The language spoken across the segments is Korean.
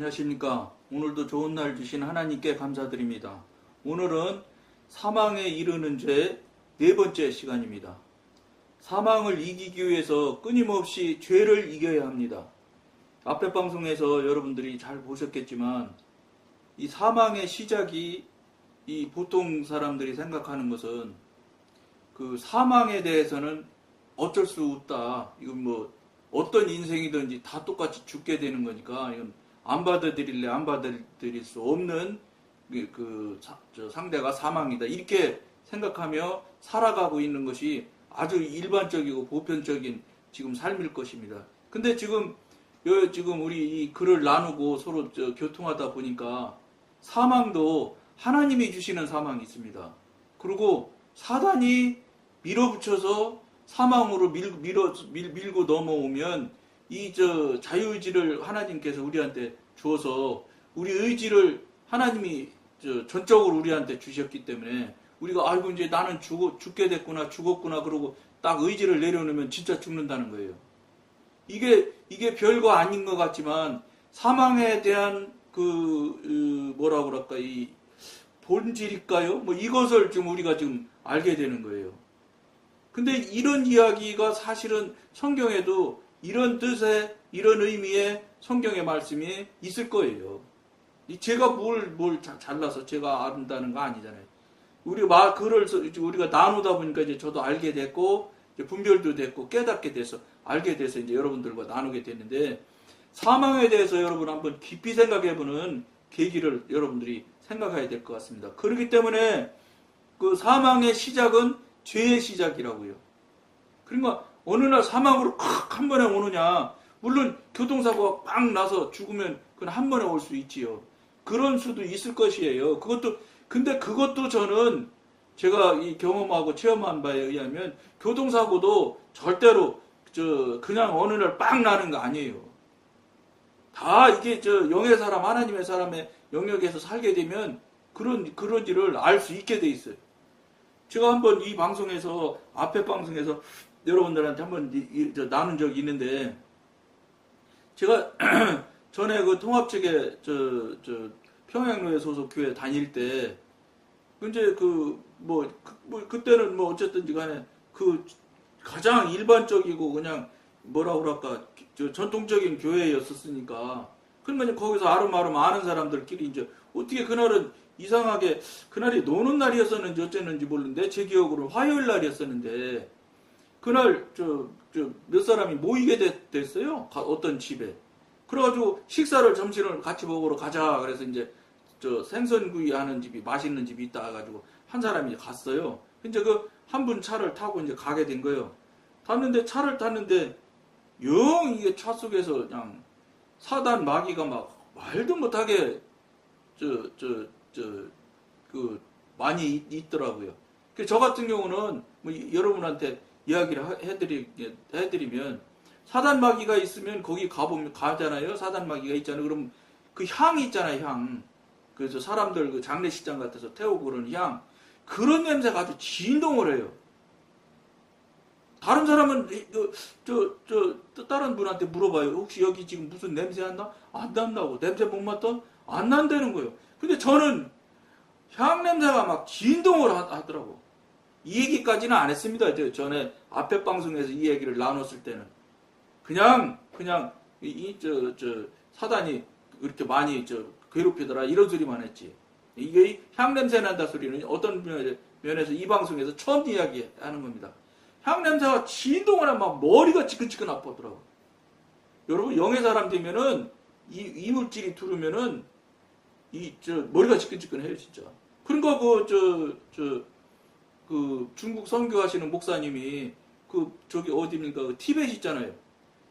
안녕하십니까. 오늘도 좋은 날 주신 하나님께 감사드립니다. 오늘은 사망에 이르는 죄 네 번째 시간입니다. 사망을 이기기 위해서 끊임없이 죄를 이겨야 합니다. 앞에 방송에서 여러분들이 잘 보셨겠지만 이 사망의 시작이 이 보통 사람들이 생각하는 것은 그 사망에 대해서는 어쩔 수 없다. 이건 뭐 어떤 인생이든지 다 똑같이 죽게 되는 거니까 이건 안 받아들일래 안 받아들일 수 없는 상대가 사망이다. 이렇게 생각하며 살아가고 있는 것이 아주 일반적이고 보편적인 지금 삶일 것입니다. 근데 지금 우리 이 글을 나누고 서로 교통하다 보니까 사망도 하나님이 주시는 사망이 있습니다. 그리고 사단이 밀어붙여서 사망으로 밀고 넘어오면 이 자유의지를 하나님께서 우리한테 주어서 우리 의지를 하나님이 전적으로 우리한테 주셨기 때문에 우리가 아이고 이제 나는 죽게 됐구나 죽었구나 그러고 딱 의지를 내려놓으면 진짜 죽는다는 거예요. 이게 별거 아닌 것 같지만 사망에 대한 뭐라 그럴까 이 본질일까요? 뭐 이것을 지금 우리가 지금 알게 되는 거예요. 근데 이런 이야기가 사실은 성경에도 이런 뜻의 이런 의미의 성경의 말씀이 있을 거예요. 제가 뭘 잘라서 제가 안다는 거 아니잖아요. 글을 우리가 나누다 보니까 이제 저도 알게 됐고 이제 분별도 됐고 깨닫게 돼서 알게 돼서 이제 여러분들과 나누게 됐는데 사망에 대해서 여러분 한번 깊이 생각해보는 계기를 여러분들이 생각해야 될 것 같습니다. 그렇기 때문에 그 사망의 시작은 죄의 시작이라고요. 그러니까 어느 날 사망으로 한 번에 오느냐? 물론 교통사고가 빵 나서 죽으면 그건 한 번에 올 수 있지요. 그런 수도 있을 것이에요. 근데 그것도 저는 제가 이 경험하고 체험한 바에 의하면 교통사고도 절대로 그냥 어느 날 빵 나는 거 아니에요. 다 이게 영의 사람, 하나님의 사람의 영역에서 살게 되면 그런 일을 알 수 있게 돼 있어요. 제가 한번 이 방송에서 앞에 방송에서 여러분들한테 한번 나눈 적이 있는데 제가 전에 그 통합측에 평양로에 소속 교회 다닐 때 이제 그때는 뭐 어쨌든지 간에 가장 일반적이고 그냥 뭐라 그럴까 전통적인 교회였었으니까 그러니까 거기서 아름아름 아는 사람들끼리 이제 어떻게 그날은 이상하게 그날이 노는 날이었었는지 어쨌는지 모르는데 제 기억으로 화요일 날이었었는데 그날 몇 사람이 모이게 됐어요. 어떤 집에. 그래가지고 식사를 점심을 같이 먹으러 가자. 그래서 이제 생선구이 하는 집이 맛있는 집이 있다 해가지고 한 사람이 갔어요. 이제 한 분 차를 타고 이제 가게 된 거예요. 차를 탔는데 영 이게 차 속에서 그냥 사단 마귀가 막 말도 못하게 많이 있더라고요. 저 같은 경우는 뭐 여러분한테 이야기를 해드리면 사단 마귀가 있으면 거기 가잖아요. 사단 마귀가 있잖아요. 그럼 그 향이 있잖아요. 향. 그래서 사람들 장례식장 같아서 태우고 그러는 향. 그런 냄새가 아주 진동을 해요. 다른 사람은 다른 분한테 물어봐요. 혹시 여기 지금 무슨 냄새 안 나? 안 난다고. 냄새 못 맡아? 안 난다는 거예요. 근데 저는 향 냄새가 막 진동을 하더라고. 이 얘기까지는 안 했습니다. 전에 앞에 방송에서 이 얘기를 나눴을 때는 그냥 사단이 이렇게 많이 괴롭히더라 이런 소리만 했지. 이게 향 냄새 난다 소리는 어떤 면에서 이 방송에서 처음 이야기하는 겁니다. 향 냄새가 진동을 하면 막 머리가 지끈지끈 아프더라고. 여러분 영의 사람 되면은 이 물질이 들으면은 머리가 지끈지끈해요 진짜. 그러니까 중국 선교하시는 목사님이 저기 어디입니까? 티벳 있잖아요.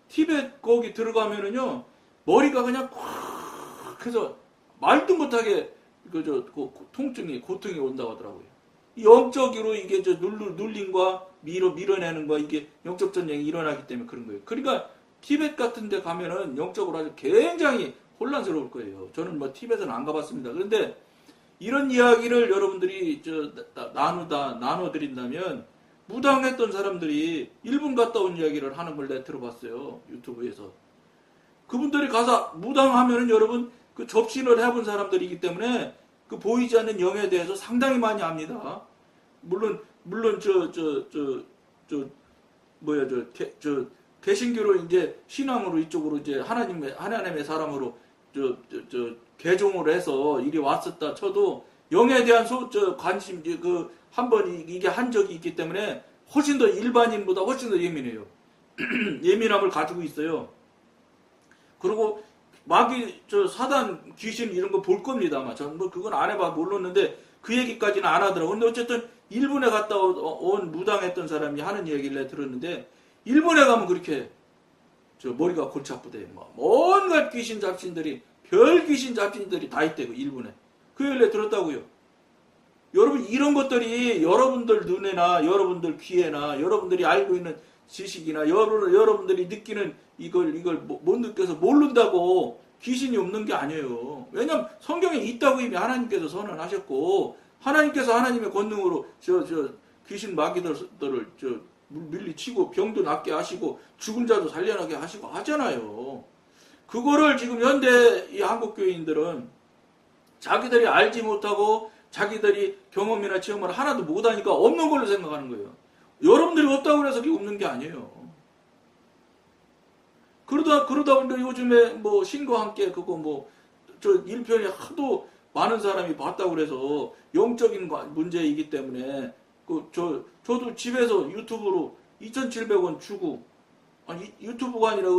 티벳 거기 들어가면은요 머리가 그냥 콱 해서 말도 못하게 고통이 온다고 하더라고요. 영적으로 이게 눌림과 밀어내는 거 이게 영적 전쟁이 일어나기 때문에 그런 거예요. 그러니까 티벳 같은 데 가면은 영적으로 아주 굉장히 혼란스러울 거예요. 저는 뭐 티벳은 안 가봤습니다. 그런데 이런 이야기를 여러분들이 나눠드린다면 무당했던 사람들이 일본 갔다 온 이야기를 하는 걸 내가 들어봤어요. 유튜브에서. 그분들이 가서 무당하면은 여러분 그 접신을 해본 사람들이기 때문에 그 보이지 않는 영에 대해서 상당히 많이 압니다. 물론 개신교로 이제 신앙으로 이쪽으로 이제 하나님의 사람으로 개종을 해서 이리 왔었다 쳐도 영에 대한 관심 그 한번 이게 한 적이 있기 때문에 훨씬 더 일반인보다 훨씬 더 예민해요. 예민함을 가지고 있어요. 그리고 마귀 사단 귀신 이런 거 볼 겁니다. 아마 전 뭐 그건 안 해봐 몰랐는데 그 얘기까지는 안 하더라고. 근데 어쨌든 일본에 갔다 온 무당했던 사람이 하는 얘기를 들었는데 일본에 가면 그렇게 머리가 골치 아프대. 뭐 온갖 귀신 잡신들이 별 귀신 잡신들이 다 있대고 일본에. 그 얘기를 들었다고요. 여러분 이런 것들이 여러분들 눈에나 여러분들 귀에나 여러분들이 알고 있는 지식이나 여러분들이 느끼는 이걸 못 느껴서 모른다고 귀신이 없는 게 아니에요. 왜냐면 성경에 있다고 이미 하나님께서 선언하셨고 하나님께서 하나님의 권능으로 귀신 마귀들을 밀리치고 병도 낫게 하시고 죽은 자도 살려나게 하시고 하잖아요. 그거를 지금 현대 이 한국 교인들은 자기들이 알지 못하고 자기들이 경험이나 체험을 하나도 못하니까 없는 걸로 생각하는 거예요. 여러분들이 없다고 해서 그게 없는 게 아니에요. 그러다 보니까 요즘에 뭐 신과 함께 그거 일편이 하도 많은 사람이 봤다고 그래서 영적인 문제이기 때문에 저도 집에서 유튜브로 2,700원 주고 아니 유튜브가 아니라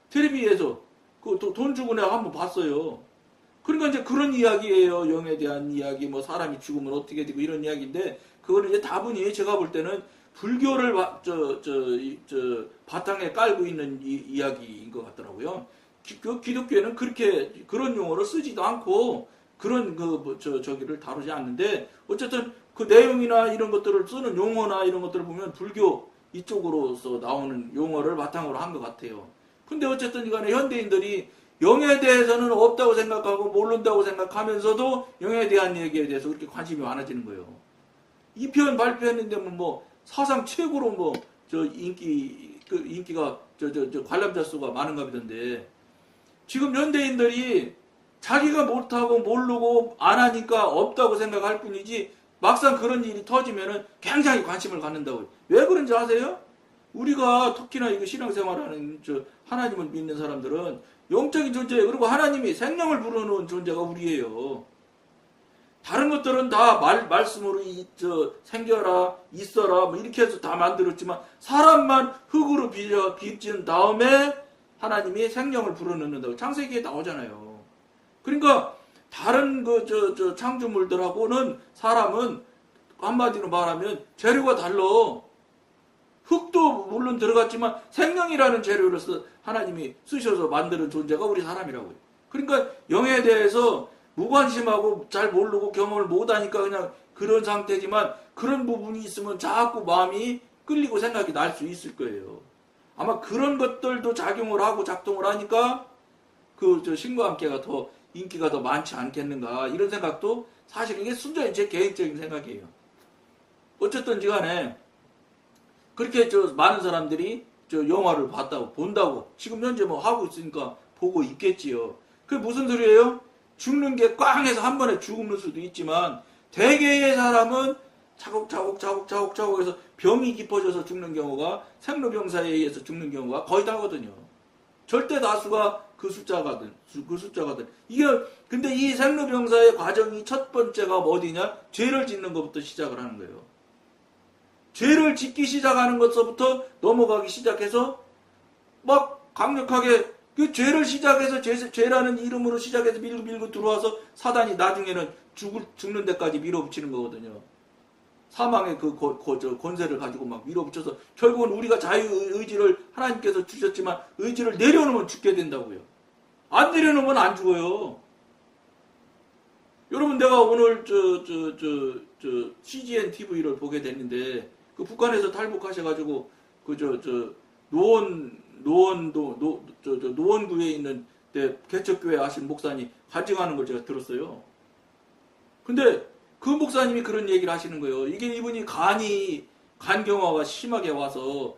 텔레비에서 돈 주고 내가 한번 봤어요. 그러니까 이제 그런 이야기예요. 영에 대한 이야기, 뭐 사람이 죽으면 어떻게 되고 이런 이야기인데 그거는 이제 다분히 제가 볼 때는 불교를 바탕에 깔고 있는 이야기인 것 같더라고요. 기독교에는 그런 용어를 쓰지도 않고 그런 저기를 다루지 않는데 어쨌든 그 내용이나 이런 것들을 쓰는 용어나 이런 것들을 보면 불교 이쪽으로서 나오는 용어를 바탕으로 한 것 같아요. 근데 어쨌든 이간에 현대인들이 영에 대해서는 없다고 생각하고 모른다고 생각하면서도 영에 대한 얘기에 대해서 그렇게 관심이 많아지는 거예요. 이 편 발표했는데 뭐 사상 최고로 인기가 관람자 수가 많은가 보던데 지금 현대인들이 자기가 못하고 모르고 안 하니까 없다고 생각할 뿐이지 막상 그런 일이 터지면은 굉장히 관심을 갖는다고요. 왜 그런지 아세요? 우리가 특히나 이거 신앙생활하는 하나님을 믿는 사람들은 영적인 존재예요. 그리고 하나님이 생명을 불어넣은 존재가 우리예요. 다른 것들은 다 말씀으로 생겨라, 있어라, 뭐 이렇게 해서 다 만들었지만 사람만 흙으로 빚은 다음에 하나님이 생명을 불어넣는다고 창세기에 나오잖아요. 그러니까 다른 창조물들하고는 사람은 한마디로 말하면 재료가 달라. 흙도 물론 들어갔지만 생명이라는 재료를 하나님이 쓰셔서 만드는 존재가 우리 사람이라고요. 그러니까 영에 대해서 무관심하고 잘 모르고 경험을 못하니까 그냥 그런 상태지만 그런 부분이 있으면 자꾸 마음이 끌리고 생각이 날 수 있을 거예요. 아마 그런 것들도 작용을 하고 작동을 하니까 신과 함께가 더 인기가 더 많지 않겠는가 이런 생각도 사실 이게 순전히 제 개인적인 생각이에요. 어쨌든 간에 그렇게 많은 사람들이 영화를 본다고 지금 현재 뭐 하고 있으니까 보고 있겠지요. 그게 무슨 소리예요? 죽는 게 꽝 해서 한 번에 죽는 수도 있지만 대개의 사람은 차곡차곡 해서 병이 깊어져서 죽는 경우가 생로병사에 의해서 죽는 경우가 거의 다거든요. 절대 다수가 그 숫자가든 이게 근데 이 생로병사의 과정이 첫 번째가 어디냐? 죄를 짓는 것부터 시작을 하는 거예요. 죄를 짓기 시작하는 것서부터 넘어가기 시작해서 막 강력하게 그 죄를 시작해서 죄라는 이름으로 시작해서 밀고 들어와서 사단이 나중에는 죽는 데까지 밀어붙이는 거거든요. 사망의 권세를 가지고 막 밀어붙여서 결국은 우리가 자유의지를 하나님께서 주셨지만 의지를 내려놓으면 죽게 된다고요. 안 내려놓으면 안 죽어요. 여러분 내가 오늘 CGN TV를 보게 됐는데 그 북한에서 탈북하셔가지고 노원구에 있는 개척교회 하신 목사님 간증하는 걸 제가 들었어요. 근데 그 목사님이 그런 얘기를 하시는 거예요. 이게 이분이 간경화가 심하게 와서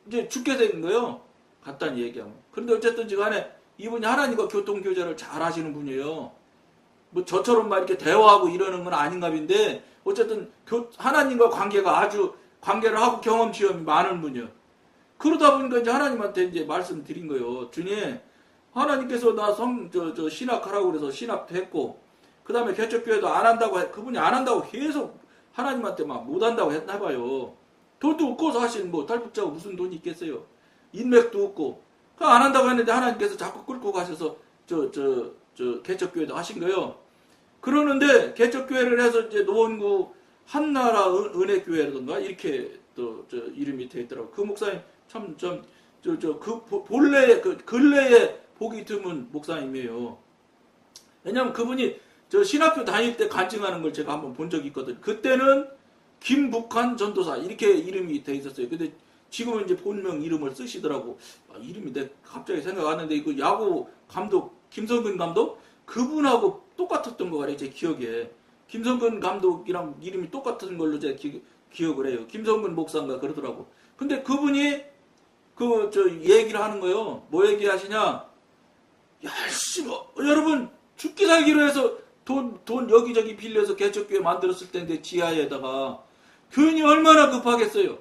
이제 죽게 된 거예요. 간단히 얘기하면. 그런데 어쨌든 간에 이분이 하나님과 교통교제를 잘 하시는 분이에요. 뭐 저처럼 막 이렇게 대화하고 이러는 건 아닌가 본데 어쨌든 하나님과 관계를 하고 경험 체험이 많은 분이요. 그러다 보니까 이제 하나님한테 이제 말씀드린 거예요. 주님, 하나님께서 나 신학하라고 그래서 신학도 했고, 그 다음에 개척교회도 안 한다고 그분이 안 한다고 계속 하나님한테 막 못 한다고 했나 봐요. 돈도 없고 사실 뭐 탈북자고 무슨 돈이 있겠어요. 인맥도 없고. 안 한다고 했는데 하나님께서 자꾸 끌고 가셔서 개척교회도 하신 거예요. 그러는데 개척교회를 해서 이제 노원구 한나라 은혜교회라던가 이렇게 또 이름이 되어 있더라고요. 그 목사님 본래 근래에 복이 드문 목사님이에요. 왜냐면 그분이 신학교 다닐 때 간증하는 걸 제가 한번 본 적이 있거든요. 그때는 김북한 전도사 이렇게 이름이 돼 있었어요. 근데 지금은 이제 본명 이름을 쓰시더라고. 이름이 내가 갑자기 생각 안 나는데 그 야구 감독 김성근 감독 그분하고 똑같았던 거 같아요. 제 기억에 김성근 감독이랑 이름이 똑같은 걸로 제가 기억을 해요. 김성근 목사인가 그러더라고. 근데 그분이 얘기를 하는 거예요. 뭐 얘기하시냐? 열심히 여러분 죽기 살기로 해서 돈 여기저기 빌려서 개척교회 만들었을 텐데 지하에다가 교인이 얼마나 급하겠어요.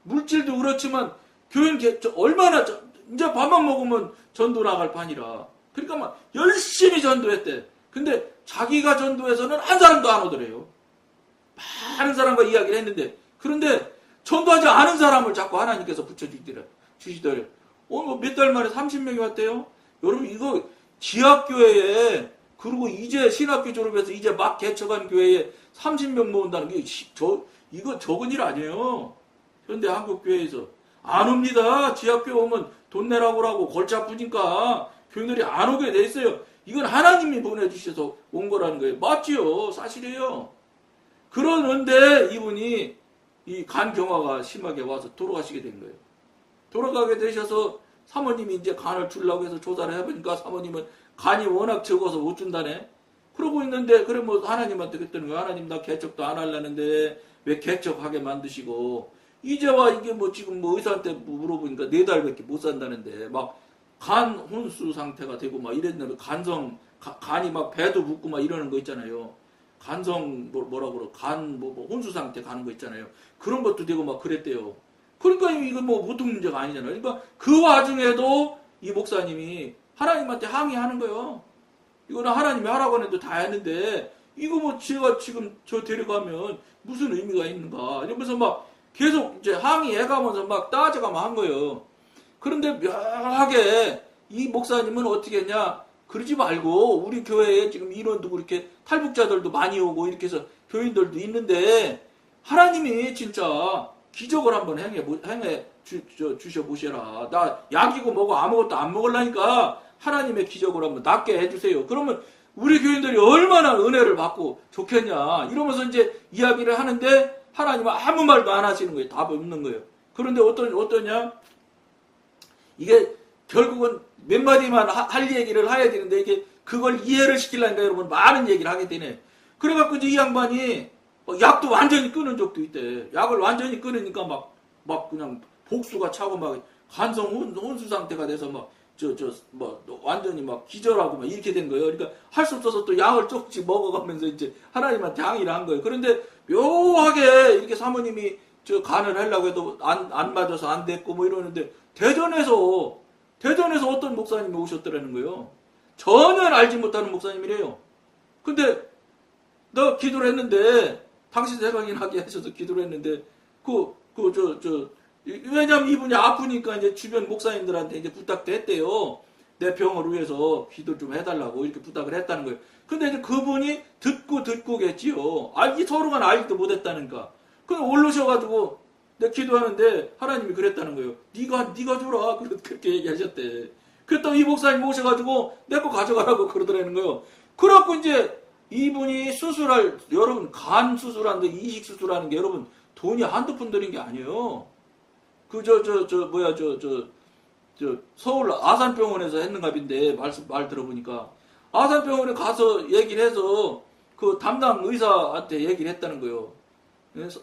물질도 그렇지만 교인 얼마나 이제 밥만 먹으면 전도 나갈 판이라. 그러니까 막 열심히 전도했대. 근데 자기가 전도해서는 한 사람도 안 오더래요. 많은 사람과 이야기를 했는데 그런데 전도하지 않은 사람을 자꾸 하나님께서 붙여주시더래요. 몇 달 만에 30명이 왔대요. 여러분 이거 지하교회에 그리고 이제 신학교 졸업해서 이제 막 개척한 교회에 30명 모은다는 게 이거 적은 일 아니에요. 현대 한국교회에서 안 옵니다. 지하교회 오면 돈 내라고 하고 골치 아프니까 교인들이 안 오게 돼 있어요. 이건 하나님이 보내주셔서 온 거라는 거예요. 맞지요? 사실이에요. 그러는데 이분이 이 간경화가 심하게 와서 돌아가시게 된 거예요. 돌아가게 되셔서 사모님이 이제 간을 주려고 해서 조사를 해보니까 사모님은 간이 워낙 적어서 못 준다네. 그러고 있는데 그래 뭐 하나님한테 그랬더니 하나님 나 개척도 안 하려는데 왜 개척하게 만드시고 이제와 이게 뭐 지금 뭐 의사한테 물어보니까 4달밖에 못 산다는데 막 간 혼수 상태가 되고 막 이랬는데 간이 막 배도 붓고 막 이러는 거 있잖아요. 간성 뭐라 그러 간 혼수 상태 가는 거 있잖아요. 그런 것도 되고 막 그랬대요. 그러니까 이건 뭐 보통 문제가 아니잖아요. 그러니까 그 와중에도 이 목사님이 하나님한테 항의하는 거예요. 이거는 하나님이 하라고 하는데 다 했는데 이거 뭐 제가 지금 저 데려가면 무슨 의미가 있는가 이러면서 막 계속 이제 항의해가면서 막 따져가면 한 거예요. 그런데 묘하게 이 목사님은 어떻게 했냐? 그러지 말고 우리 교회에 지금 인원도 그렇게 탈북자들도 많이 오고 이렇게 해서 교인들도 있는데 하나님이 진짜 기적을 한번 행해 주셔보셔라. 나 약이고 뭐고 아무것도 안 먹으려니까 하나님의 기적을 한번 낫게 해주세요. 그러면 우리 교인들이 얼마나 은혜를 받고 좋겠냐. 이러면서 이제 이야기를 하는데 하나님은 아무 말도 안 하시는 거예요. 답이 없는 거예요. 그런데 어떠냐? 이게 결국은 몇 마디만 할 얘기를 해야 되는데 이게 그걸 이해를 시키려니까 여러분 많은 얘기를 하게 되네. 그래갖고 이제 이 양반이 약도 완전히 끊은 적도 있대. 약을 완전히 끊으니까 막 그냥 복수가 차고 막 간성 혼수 상태가 돼서 막 완전히 막 기절하고 막 이렇게 된 거예요. 그러니까 할 수 없어서 또 약을 조금씩 먹어가면서 이제 하나님한테 항의를 한 거예요. 그런데 묘하게 이렇게 사모님이 간을 하려고 해도 안 맞아서 안 됐고 뭐 이러는데 대전에서 어떤 목사님이 오셨더라는 거예요. 전혀 알지 못하는 목사님이래요. 근데 너 기도를 했는데 당신 생각이나 하게 하셔서 기도를 했는데 왜냐면 이분이 아프니까 이제 주변 목사님들한테 이제 부탁도 했대요. 내 병을 위해서 기도 좀 해달라고 이렇게 부탁을 했다는 거예요. 근데 이제 그분이 듣고겠지요. 서로가 알지도 못했다니까. 근데 올르셔가지고 내가 기도하는데 하나님이 그랬다는 거예요. 네가 줘라. 그렇게 얘기하셨대. 그랬더니 이 목사님 오셔가지고 내 거 가져가라고 그러더라는 거예요. 그래갖고 이제 이분이 여러분 간 수술하는데 이식 수술하는 게 여러분 돈이 한두 푼 들인 게 아니에요. 서울 아산병원에서 했는갑인데 말 들어보니까 아산병원에 가서 얘기를 해서 그 담당 의사한테 얘기를 했다는 거예요.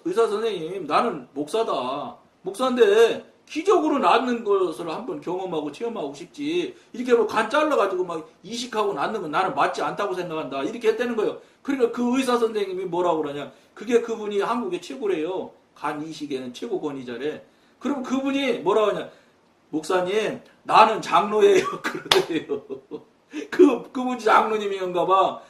의사 선생님 나는 목사인데 기적으로 낫는 것을 한번 경험하고 체험하고 싶지. 이렇게 뭐 간 잘라가지고 막 이식하고 낫는 건 나는 맞지 않다고 생각한다. 이렇게 했다는 거예요. 그러니까 그 의사 선생님이 뭐라고 그러냐. 그게 그분이 한국의 최고래요. 간 이식에는 최고 권위자래. 그럼 그분이 뭐라고 하냐. 목사님, 나는 장로예요. 그러대요. 그분이 장로님인가 봐.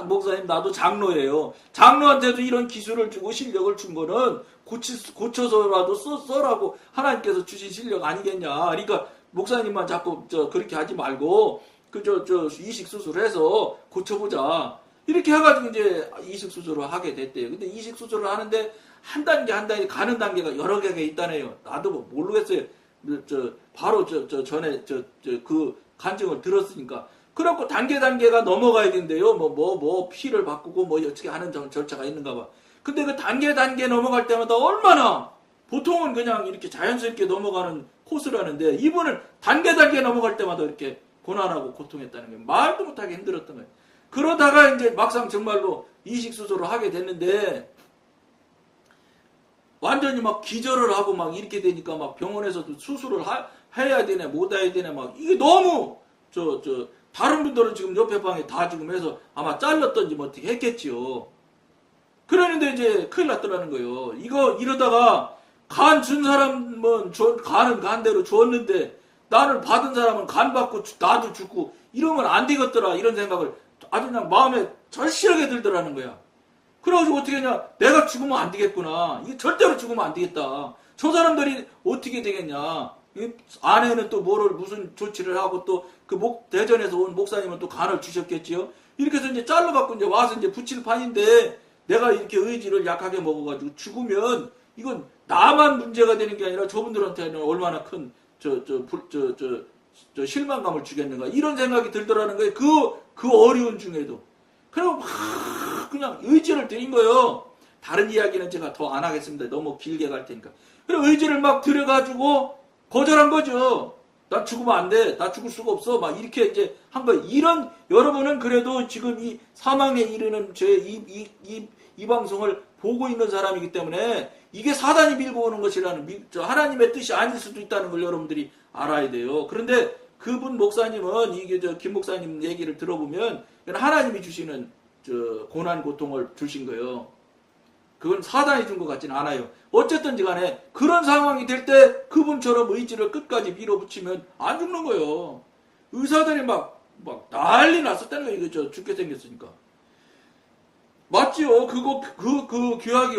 목사님, 나도 장로예요. 장로한테도 이런 기술을 주고 실력을 준 거는 고쳐서라도 써라고 하나님께서 주신 실력 아니겠냐. 그러니까 목사님만 자꾸 그렇게 하지 말고, 이식 수술해서 고쳐보자. 이렇게 해가지고 이제 이식 수술을 하게 됐대요. 근데 이식 수술을 하는데 한 단계 가는 단계가 여러 개가 있다네요. 나도 뭐 모르겠어요. 바로 전에 그 간증을 들었으니까. 그래갖고 단계가 넘어가야 된대요. 피를 바꾸고 어떻게 하는 절차가 있는가 봐. 근데 그 단계 넘어갈 때마다 얼마나, 보통은 그냥 이렇게 자연스럽게 넘어가는 코스라는데, 이분은 단계 넘어갈 때마다 이렇게 고난하고 고통했다는 거예요. 말도 못하게 힘들었던 거예요. 그러다가 이제 막상 정말로 이식 수술을 하게 됐는데, 완전히 막 기절을 하고 막 이렇게 되니까 막 병원에서도 수술을 해야 되네, 못 해야 되네, 막 이게 너무, 다른 분들은 지금 옆에 방에 다 지금 해서 아마 잘렸던지 뭐 어떻게 했겠지요. 그러는데 이제 큰일 났더라는 거예요. 이러다가 간 준 사람은 간은 간대로 줬는데, 나를 받은 사람은 간 받고 나도 죽고 이러면 안 되겠더라, 이런 생각을 아주 그냥 마음에 절실하게 들더라는 거야. 그래가지고 어떻게 했냐. 내가 죽으면 안 되겠구나. 이게 절대로 죽으면 안 되겠다. 저 사람들이 어떻게 되겠냐. 아내는 또 무슨 조치를 하고 또 대전에서 온 목사님은 또 간을 주셨겠지요. 이렇게 해서 이제 잘라갖고 이제 와서 이제 붙일 판인데, 내가 이렇게 의지를 약하게 먹어가지고 죽으면 이건 나만 문제가 되는 게 아니라 저분들한테는 얼마나 큰 실망감을 주겠는가. 이런 생각이 들더라는 거예요. 그 어려운 중에도. 그리고 막 그냥 의지를 드린 거예요. 다른 이야기는 제가 더 안 하겠습니다. 너무 길게 갈 테니까. 그리고 의지를 막 들여가지고 거절한 거죠. 나 죽으면 안 돼. 나 죽을 수가 없어. 막 이렇게 이제 한 거예요. 여러분은 그래도 지금 이 사망에 이르는 이 방송을 보고 있는 사람이기 때문에 이게 사단이 밀고 오는 것이라는 하나님의 뜻이 아닐 수도 있다는 걸 여러분들이 알아야 돼요. 그런데 그분 목사님은 김 목사님 얘기를 들어보면 하나님이 주시는 고난 고통을 주신 거예요. 그건 사단이 준 것 같지는 않아요. 어쨌든지 간에 그런 상황이 될 때 그분처럼 의지를 끝까지 밀어붙이면 안 죽는 거예요. 의사들이 막 난리 났었다는 거예요. 이거 죽게 생겼으니까. 맞지요? 구하기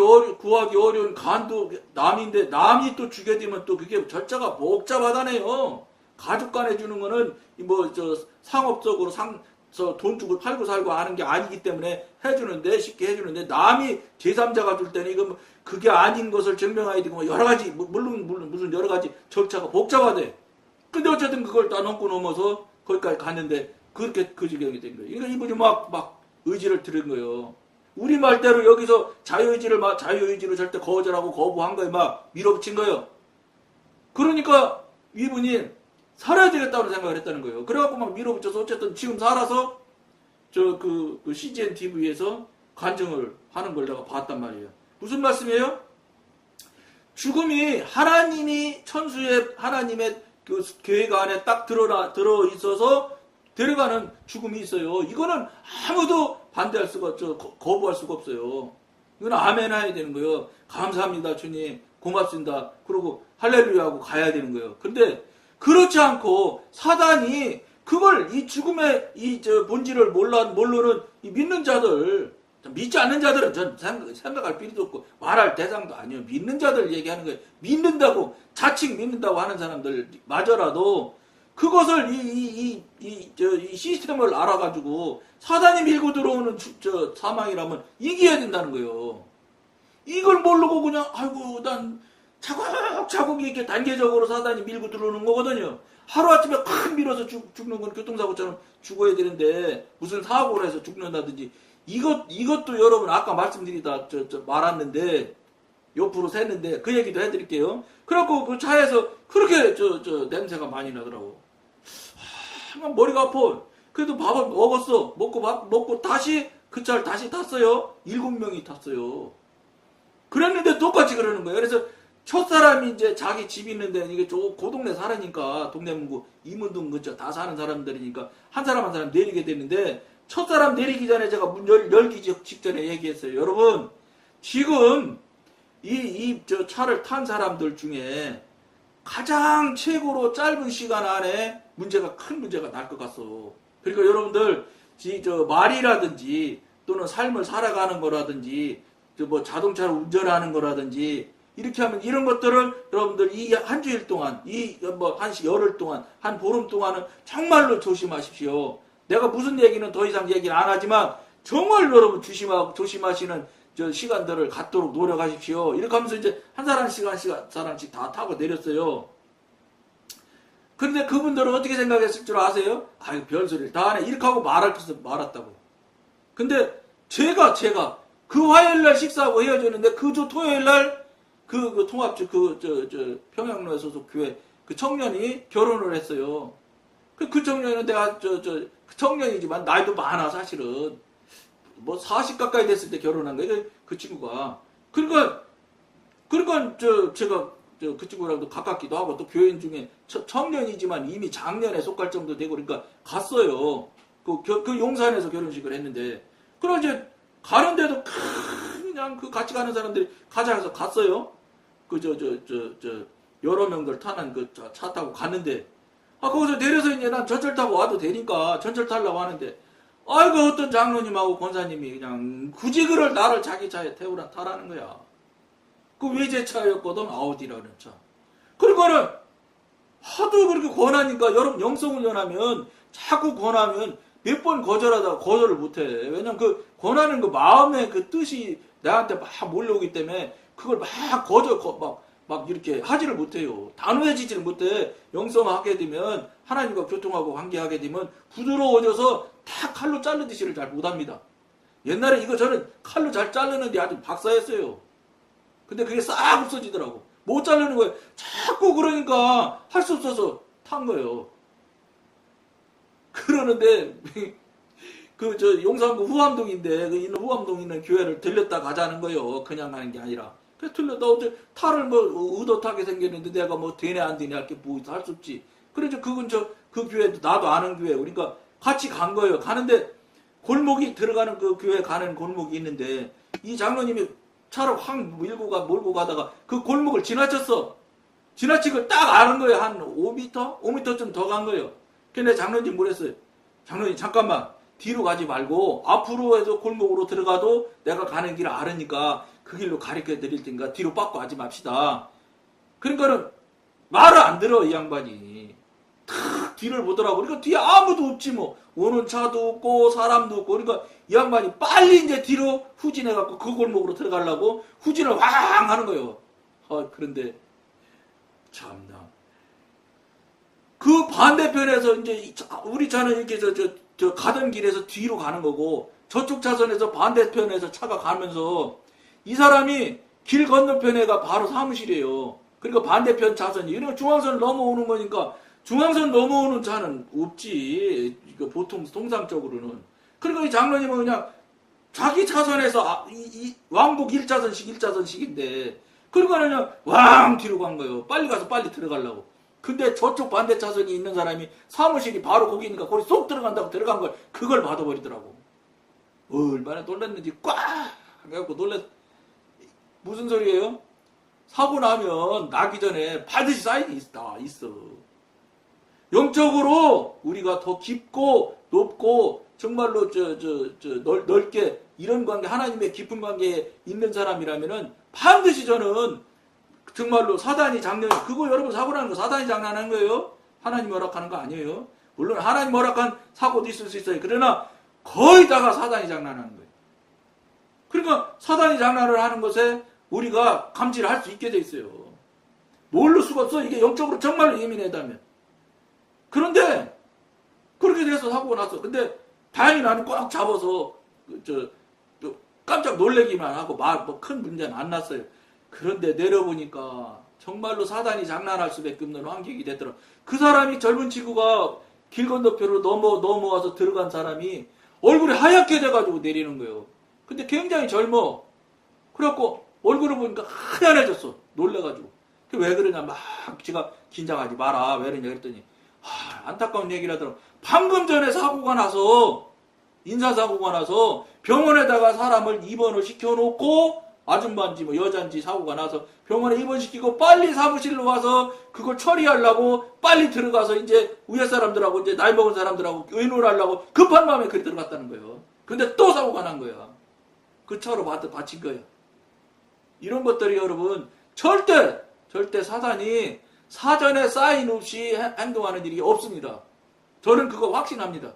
어려운 간도 남인데, 남이 또 주게 되면 또 그게 절차가 복잡하다네요. 가족 간에 주는 거는 상업적으로 돈 주고 팔고 살고 하는 게 아니기 때문에 쉽게 해주는데, 남이 제3자가 줄 때는 이거 그게 아닌 것을 증명해야 되고 여러 가지, 물론 무슨 여러 가지 절차가 복잡하대. 근데 어쨌든 그걸 다 넘어서 거기까지 갔는데 그렇게 그 지경이 된 거예요. 그러니까 이분이 막 의지를 들은 거예요. 우리 말대로 여기서 자유의지로 절대 거절하고 거부한 거에 막 밀어붙인 거예요. 그러니까 이분이 살아야 되겠다고 생각을 했다는 거예요. 그래갖고 막 밀어붙여서 어쨌든 지금 살아서 CGN TV에서 간증을 하는 걸 내가 봤단 말이에요. 무슨 말씀이에요? 죽음이 하나님의 그 계획 안에 딱 들어 있어서 데려가는 죽음이 있어요. 이거는 아무도 반대할 수가 없죠. 거부할 수가 없어요. 이건 아멘 해야 되는 거예요. 감사합니다, 주님. 고맙습니다. 그러고 할렐루야 하고 가야 되는 거예요. 근데 그렇지 않고 사단이 그걸 이 죽음의 본질을 모르는 이 믿는 자들, 믿지 않는 자들은 전 생각할 필요도 없고 말할 대상도 아니에요. 믿는 자들 얘기하는 거예요. 믿는다고, 자칭 믿는다고 하는 사람들 마저라도 그것을 이 시스템을 알아가지고 사단이 밀고 들어오는 사망이라면 이겨야 된다는 거예요. 이걸 모르고 그냥 난 차곡차곡 이렇게 단계적으로 사단이 밀고 들어오는 거거든요. 하루아침에 확 밀어서 죽는 건 교통사고처럼 죽어야 되는데 무슨 사고를 해서 죽는다든지 이것도 여러분 아까 말씀드리다 말았는데 옆으로 샜는데 그 얘기도 해드릴게요. 그래갖고 그 차에서 그렇게 냄새가 많이 나더라고. 머리가 아파. 그래도 밥을 먹었어. 먹고 다시 그 차를 다시 탔어요. 7명이 탔어요. 그랬는데 똑같이 그러는 거예요. 그래서 첫사람이 이제 자기 집 있는데 이게 그 동네 살으니까 동네 문구 이문동 근처 다 사는 사람들이니까 한 사람 한 사람 내리게 되는데 첫사람 내리기 전에 제가 문 열기 직전에 얘기했어요. 여러분 지금 저 차를 탄 사람들 중에 가장 최고로 짧은 시간 안에 큰 문제가 날 것 같소. 그러니까 여러분들 저 말이라든지 또는 삶을 살아가는 거라든지 뭐 자동차를 운전하는 거라든지 이렇게 하면 이런 것들을 여러분들 이 한 주일 동안 한 열흘 동안 한 보름 동안은 정말로 조심하십시오. 내가 무슨 얘기는 더 이상 얘기를 안 하지만 정말 여러분 조심하시는 저 시간들을 갖도록 노력하십시오. 이렇게 하면서 이제 한 사람씩 다 타고 내렸어요. 그런데 그분들은 어떻게 생각했을 줄 아세요? 아유 별소리를 다 하네 이렇게 하고 말았다고. 근데 제가 그 화요일날 식사하고 헤어졌는데 그저 토요일날 그 통합주 평양로에 소속 교회 그 청년이 결혼을 했어요. 그 청년은 내가 그 청년이지만 나이도 많아 사실은 뭐 40 가까이 됐을 때 결혼한 거예요 그 친구가. 그러니까 제가 그 친구랑도 가깝기도 하고 또 교인 중에 청년이지만 이미 장년에 속할 정도 되고 그러니까 갔어요. 그 용산에서 결혼식을 했는데 그럼 이제 가는데도 그냥 그 같이 가는 사람들이 가자 해서 갔어요. 여러 명들 타는 그 차 타고 갔는데 거기서 내려서 이제 난 전철 타고 와도 되니까 전철 타려고 하는데 아이고 어떤 장로님하고 권사님이 그냥 굳이 나를 자기 차에 타라는 거야. 그 외제차였거든 아우디라는 차. 그러니까는 하도 그렇게 권하니까 여러분 영성훈련하면 자꾸 권하면 몇 번 거절하다가 거절을 못해. 왜냐면 그 권하는 그 마음의 그 뜻이 나한테 막 몰려오기 때문에 그걸 막 이렇게 하지를 못해요. 단호해지지를 못해. 영성하게 되면 하나님과 교통하고 관계하게 되면 부드러워져서 다 칼로 자르듯이를 잘 못합니다. 옛날에 이거 저는 칼로 잘 자르는데 아주 박사였어요. 근데 그게 싹 없어지더라고. 못 자르는 거예요. 자꾸 그러니까 할 수 없어서 탄 거예요. 그러는데 용산구 후암동인데 후암동 있는 교회를 들렸다 가자는 거예요. 그냥 가는 게 아니라. 그래서 들렸다 어째 탈을 뭐 의도타게 생겼는데 내가 뭐 되네 안 되네 할 게 뭐 할 수 없지. 그래서 그건 그 교회도 나도 아는 교회. 그러니까 같이 간 거예요. 가는데 골목이 들어가는 그 교회 가는 골목이 있는데 이 장로님이 차를 확 몰고 가다가 그 골목을 지나쳤어. 지나치고 딱 아는 거예요. 한 5m? 5m쯤 더 간 거예요. 그래서 장로님 뭐랬어요? 장로님 잠깐만 뒤로 가지 말고 앞으로 해서 골목으로 들어가도 내가 가는 길을 알으니까 그 길로 가르쳐 드릴 테니까 뒤로 빠꾸 하지 맙시다. 그러니까는 말을 안 들어 이 양반이. 탁 뒤를 보더라고. 그러니까 뒤에 아무도 없지 뭐. 오는 차도 없고 사람도 없고. 그러니까 이 양반이 빨리 이제 뒤로 후진해갖고 그 골목으로 들어가려고 후진을 왕 하는 거예요. 그런데 참나. 그 반대편에서 이제 우리 차는 이렇게 저 가던 길에서 뒤로 가는 거고 저쪽 차선에서 반대편에서 차가 가면서 이 사람이 길 건너편에가 바로 사무실이에요. 그러니까 반대편 차선이. 이러면 중앙선을 넘어오는 거니까 중앙선 넘어오는 차는 없지. 보통 통상적으로는. 그러니까 이 장로님은 그냥 자기 차선에서 왕복 1차선씩인데 그러니까 그냥 왕 뒤로 간 거예요. 빨리 가서 빨리 들어가려고. 근데 저쪽 반대 차선이 있는 사람이 사무실이 바로 거기 있으니까 거기 쏙 들어간다고 들어간 걸 그걸 받아버리더라고. 얼마나 놀랐는지 꽉 해갖고 놀랐. 무슨 소리예요? 사고 나면 나기 전에 반드시 사인이 있어. 영적으로 우리가 더 깊고 높고 정말로 넓게 이런 관계 하나님의 깊은 관계에 있는 사람이라면은 반드시 저는 정말로 사단이 그거 여러분 사고 나는 거 사단이 장난하는 거예요. 하나님 허락하는 거 아니에요. 물론 하나님 허락한 사고도 있을 수 있어요. 그러나 거의 다가 사단이 장난하는 거예요. 그러니까 사단이 장난을 하는 것에 우리가 감지를 할 수 있게 돼 있어요. 모를 수가 없어. 이게 영적으로 정말로 예민하다면. 그런데 그렇게 돼서 사고가 났어. 근데 다행히 나는 꽉 잡아서 깜짝 놀래기만 하고 뭐 큰 문제는 안 났어요. 그런데 내려보니까 정말로 사단이 장난할 수밖에 없는 환경이 됐더라. 그 사람이 젊은 친구가 길 건너편으로 넘어와서 들어간 사람이 얼굴이 하얗게 돼가지고 내리는 거예요. 근데 굉장히 젊어. 그래갖고 얼굴을 보니까 하얀해졌어. 놀래가지고. 왜 그러냐 막 제가 긴장하지 마라 왜 그러냐 그랬더니 안타까운 얘기를 하더라고. 방금 전에 사고가 나서 인사사고가 나서 병원에다가 사람을 입원을 시켜놓고 아줌마인지 뭐 여자인지 사고가 나서 병원에 입원시키고 빨리 사무실로 와서 그걸 처리하려고 빨리 들어가서 이제 위에 사람들하고 이제 나이 먹은 사람들하고 의논을 하려고 급한 마음에 그리 들어갔다는 거예요. 근데 또 사고가 난 거야. 그 차로 받친 거예요. 이런 것들이 여러분 절대 사단이 사전에 사인 없이 행동하는 일이 없습니다. 저는 그거 확신합니다.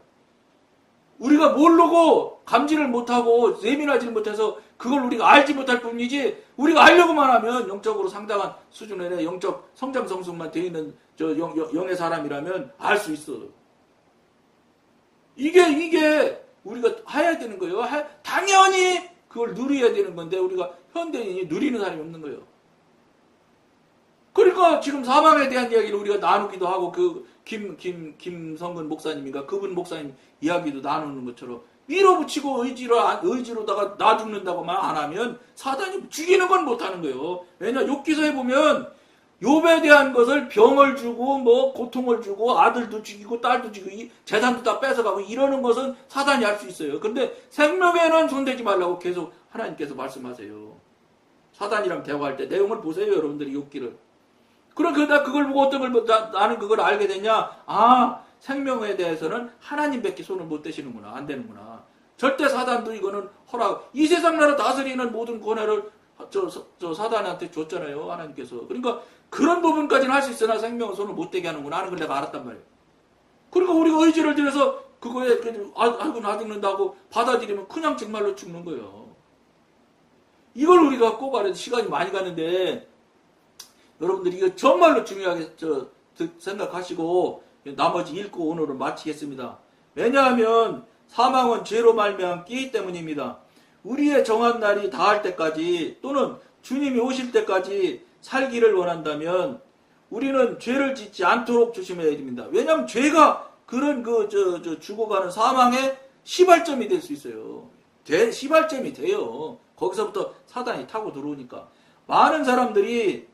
우리가 모르고 감지를 못하고 예민하지 못해서 그걸 우리가 알지 못할 뿐이지 우리가 알려고만 하면 영적으로 상당한 수준의 영적 성장 성숙만 되어 있는 영의 사람이라면 알 수 있어. 이게 우리가 해야 되는 거예요. 당연히 그걸 누려야 되는 건데 우리가 현대인이 누리는 사람이 없는 거예요. 그러니까 지금 사망에 대한 이야기를 우리가 나누기도 하고 김성근 목사님인가 그분 목사님 이야기도 나누는 것처럼 밀어붙이고 의지로다가 나 죽는다고만 안 하면 사단이 죽이는 건 못하는 거예요. 왜냐 욥기서에 보면 욥에 대한 것을 병을 주고 뭐 고통을 주고 아들도 죽이고 딸도 죽이고 재산도 다 뺏어가고 이러는 것은 사단이 할 수 있어요. 근데 생명에는 손대지 말라고 계속 하나님께서 말씀하세요. 사단이랑 대화할 때 내용을 보세요. 여러분들이 욥기를. 그러니까 그걸 보고 어떤 걸 나는 그걸 알게 되냐? 생명에 대해서는 하나님밖에 손을 못 대시는구나. 안 되는구나. 절대 사단도 이거는 이 세상 나라 다스리는 모든 권한을 저 사단한테 줬잖아요. 하나님께서. 그러니까 그런 부분까지는 할 수 있으나 생명은 손을 못 대게 하는구나 하는 걸 내가 알았단 말이에요. 그러니까 우리가 의지를 들여서 그거에 아이고 나 죽는다고 받아들이면 그냥 정말로 죽는 거예요. 이걸 우리가 꼭 알아야 돼. 시간이 많이 가는데 여러분들이 이거 정말로 중요하게 생각하시고 나머지 읽고 오늘은 마치겠습니다. 왜냐하면 사망은 죄로 말미암기 때문입니다. 우리의 정한 날이 닿을 때까지 또는 주님이 오실 때까지 살기를 원한다면 우리는 죄를 짓지 않도록 조심해야 됩니다. 왜냐하면 죄가 그런 죽어가는 사망의 시발점이 될 수 있어요. 시발점이 돼요. 거기서부터 사단이 타고 들어오니까 많은 사람들이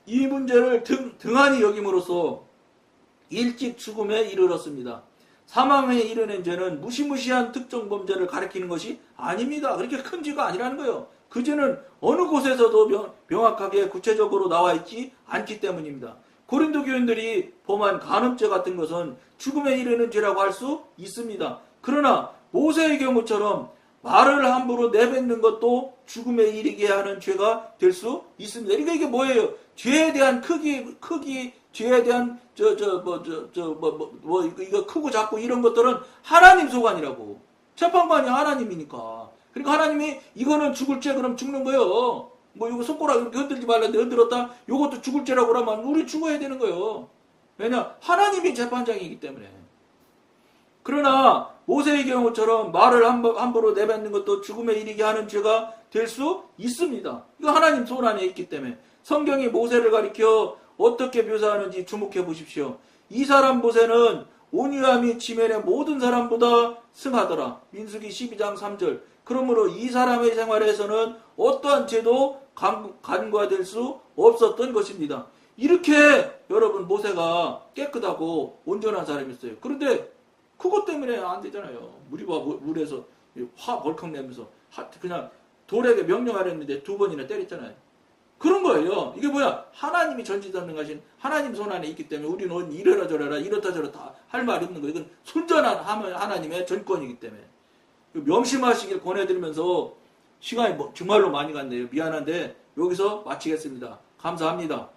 이 문제를 등한히 여김으로써 일찍 죽음에 이르렀습니다. 사망에 이르는 죄는 무시무시한 특정 범죄를 가리키는 것이 아닙니다. 그렇게 큰 죄가 아니라는 거예요. 그 죄는 어느 곳에서도 명확하게 구체적으로 나와 있지 않기 때문입니다. 고린도 교인들이 범한 간음죄 같은 것은 죽음에 이르는 죄라고 할 수 있습니다. 그러나 모세의 경우처럼 말을 함부로 내뱉는 것도 죽음에 이르게 하는 죄가 될 수 있습니다. 그러니까 이게 뭐예요? 죄에 대한 크기, 죄에 대한 이거 크고 작고 이런 것들은 하나님 소관이라고. 재판관이 하나님이니까. 그러니까 하나님이 이거는 죽을 죄 그럼 죽는 거예요. 뭐 이거 손가락 이렇게 흔들지 말라는데 흔들었다. 이것도 죽을 죄라고 그러면 우리 죽어야 되는 거예요. 왜냐? 하나님이 재판장이기 때문에. 그러나 모세의 경우처럼 말을 함부로 내뱉는 것도 죽음에 이르게 하는 죄가 될 수 있습니다. 이거 하나님 손 안에 있기 때문에. 성경이 모세를 가리켜 어떻게 묘사하는지 주목해 보십시오. 이 사람 모세는 온유함이 지면의 모든 사람보다 승하더라. 민수기 12장 3절. 그러므로 이 사람의 생활에서는 어떠한 죄도 간과될 수 없었던 것입니다. 이렇게 여러분 모세가 깨끗하고 온전한 사람이었어요. 그런데 그것 때문에 안 되잖아요. 물에서 화 벌컥 내면서 그냥 돌에게 명령하랬는데 2번이나 때렸잖아요. 그런 거예요. 이게 뭐야? 하나님이 전지전능하신 하나님 손 안에 있기 때문에 우리는 이래라 저래라 이렇다 저렇다 할 말이 없는 거예요. 이건 순전한 하나님의 전권이기 때문에. 명심하시길 권해드리면서 시간이 정말로 많이 갔네요. 미안한데 여기서 마치겠습니다. 감사합니다.